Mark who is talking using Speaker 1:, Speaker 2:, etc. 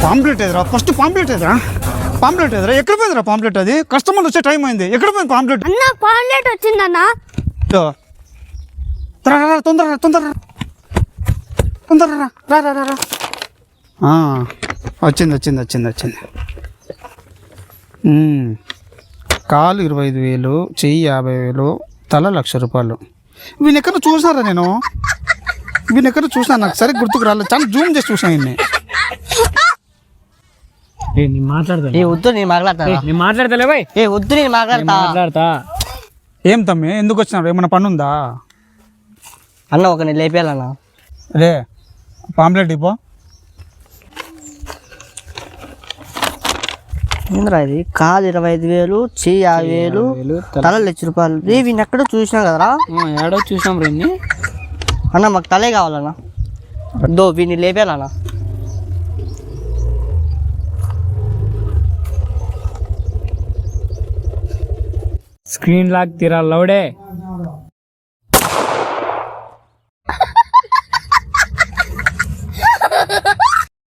Speaker 1: Pamphlet ఎదురా, first pamphlet ఎదురా, pamphlet ఎదురా. ఎక్కడ పోయిందిరా పాంప్లెట్? అది కస్టమర్లు వచ్చే టైం అయింది. ఎక్కడ పోయింది పాంప్లెట్?
Speaker 2: అన్న పాంప్లెట్ వచ్చిందన్న.
Speaker 1: తొందరగా తొందరగా తొందరగా రా రా రా రా. వచ్చింది వచ్చింది వచ్చింది వచ్చింది. కాలు 25,000, చెయ్యి 50,000, తల 1,00,000 రూపాయలు. వీని ఎక్కడ చూసారా నేను? వీని ఎక్కడ చూసినా నాకు సరిగ్గా గుర్తుకు రాలేదు. చాలా జూమ్ చేసి చూసాను ఇన్ని.
Speaker 3: వద్దు నేను మాట్లాడతా వద్దు నేను మాట్లాడతా.
Speaker 1: ఏం తమ్మి, ఎందుకు వచ్చినారు? ఏమైనా పని ఉందా?
Speaker 3: అన్న ఒక నేను లేపేయాలన్నా.
Speaker 1: రే పాంప్లెట్ ఇపో.
Speaker 3: ఏంద్రా ఇది? కాలు 25,000, చెయ్యి 50,000, తల 1,00,000 రూపాయలు. వీని ఎక్కడో చూసినా కదరా?
Speaker 4: ఏడో చూసాం రండి
Speaker 3: అన్న మాకు తలే కావాలన్నా. వీడిని లేపేయాలన్నా.
Speaker 4: స్క్రీన్ లాక్ తీరా లౌడే.